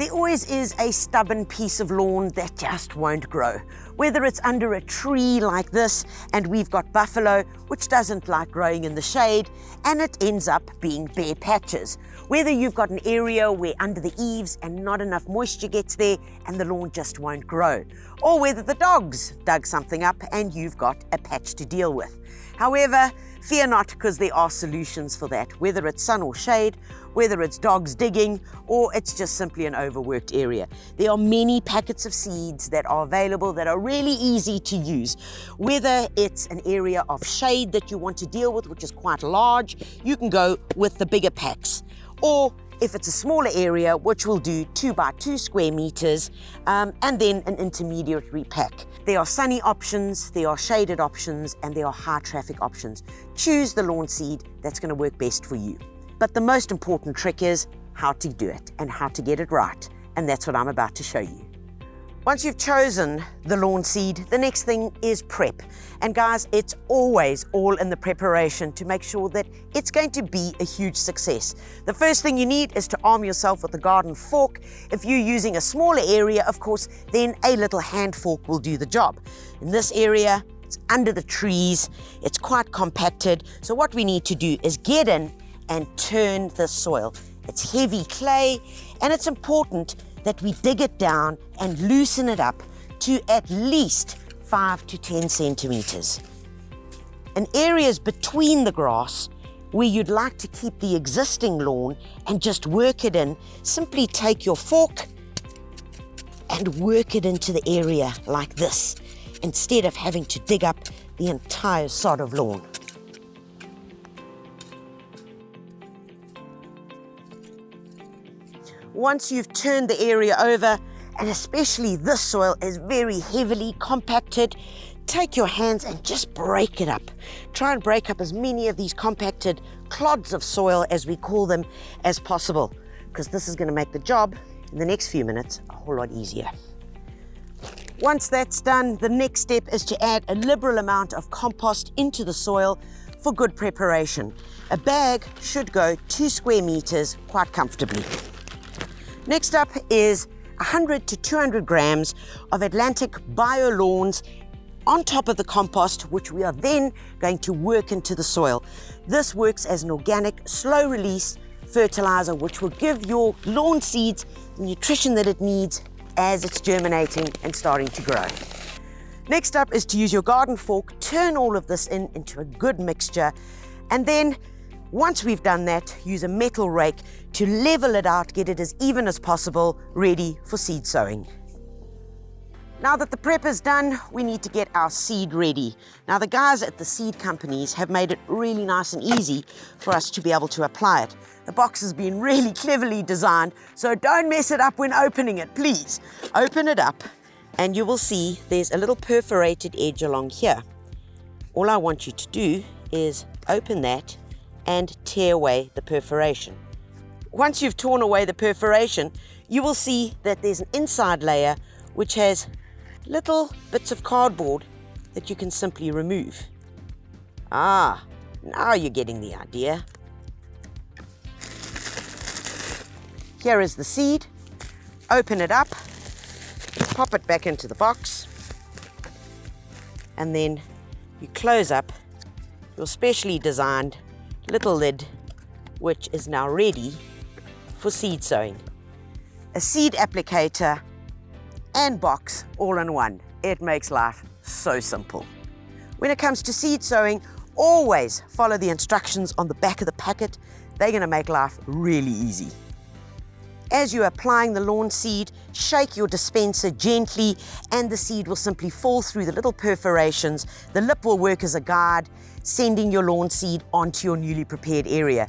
There always is a stubborn piece of lawn that just won't grow. Whether it's under a tree like this, and we've got buffalo, which doesn't like growing in the shade, and it ends up being bare patches. Whether you've got an area where under the eaves and not enough moisture gets there and the lawn just won't grow. Or whether the dogs dug something up and you've got a patch to deal with. However, fear not, because there are solutions for that, whether it's sun or shade, whether it's dogs digging, or it's just simply an overworked area. There are many packets of seeds that are available that are really easy to use. Whether it's an area of shade that you want to deal with, which is quite large, you can go with the bigger packs. Or if it's a smaller area, which will do 2 by 2 square meters, and then an intermediary pack. There are sunny options, there are shaded options, and there are high traffic options. Choose the lawn seed that's going to work best for you. But the most important trick is how to do it and how to get it right. And that's what I'm about to show you. Once you've chosen the lawn seed, the next thing is prep. And guys, it's always all in the preparation to make sure that it's going to be a huge success. The first thing you need is to arm yourself with a garden fork. If you're using a smaller area, of course, then a little hand fork will do the job. In this area, it's under the trees, it's quite compacted. So what we need to do is get in and turn the soil. It's heavy clay, and it's important that we dig it down and loosen it up to at least 5 to 10 centimeters. In areas between the grass where you'd like to keep the existing lawn and just work it in, simply take your fork and work it into the area like this, instead of having to dig up the entire sod of lawn. Once you've turned the area over, and especially this soil is very heavily compacted, take your hands and just break it up. Try and break up as many of these compacted clods of soil, as we call them, as possible, because this is going to make the job in the next few minutes a whole lot easier. Once that's done, the next step is to add a liberal amount of compost into the soil for good preparation. A bag should go 2 square meters quite comfortably. Next up is 100 to 200 grams of Atlantic BioLawns on top of the compost, which we are then going to work into the soil. This works as an organic, slow-release fertilizer, which will give your lawn seeds the nutrition that it needs as it's germinating and starting to grow. Next up is to use your garden fork, turn all of this into a good mixture, and then once we've done that, use a metal rake to level it out, get it as even as possible, ready for seed sowing. Now that the prep is done, we need to get our seed ready. Now the guys at the seed companies have made it really nice and easy for us to be able to apply it. The box has been really cleverly designed, so don't mess it up when opening it, please. Open it up and you will see there's a little perforated edge along here. All I want you to do is open that and tear away the perforation. Once you've torn away the perforation, you will see that there's an inside layer which has little bits of cardboard that you can simply remove. Now you're getting the idea. Here is the seed. Open it up, pop it back into the box, and then you close up your specially designed little lid, which is now ready for seed sowing. A seed applicator and box all in one. It makes life so simple. When it comes to seed sowing, always follow the instructions on the back of the packet. They're going to make life really easy. As you're applying the lawn seed, shake your dispenser gently and the seed will simply fall through the little perforations. The lip will work as a guide, sending your lawn seed onto your newly prepared area.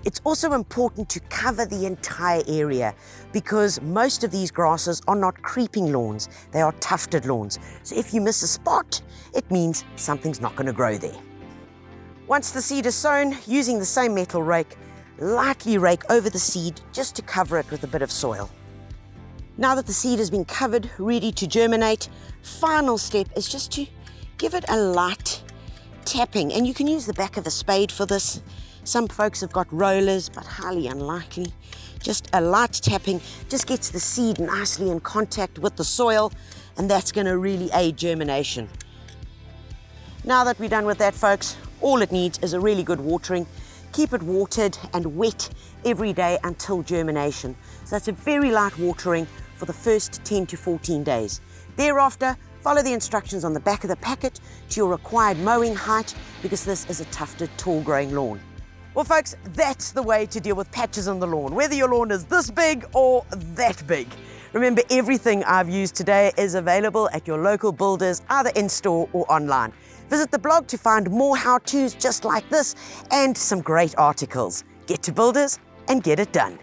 It's also important to cover the entire area because most of these grasses are not creeping lawns, they are tufted lawns. So if you miss a spot, it means something's not going to grow there. Once the seed is sown, using the same metal rake, lightly rake over the seed just to cover it with a bit of soil. Now that the seed has been covered, ready to germinate, final step is just to give it a light tapping, and you can use the back of a spade for this. Some folks have got rollers, but highly unlikely. Just a light tapping just gets the seed nicely in contact with the soil, and that's going to really aid germination. Now that we're done with that, folks, all it needs is a really good watering. Keep it watered and wet every day until germination. So that's a very light watering for the first 10 to 14 days. Thereafter, follow the instructions on the back of the packet to your required mowing height, because this is a tufted, tall-growing lawn. Well, folks, that's the way to deal with patches on the lawn, whether your lawn is this big or that big. Remember, everything I've used today is available at your local builders, either in-store or online. Visit the blog to find more how-tos just like this and some great articles. Get to Builders and get it done.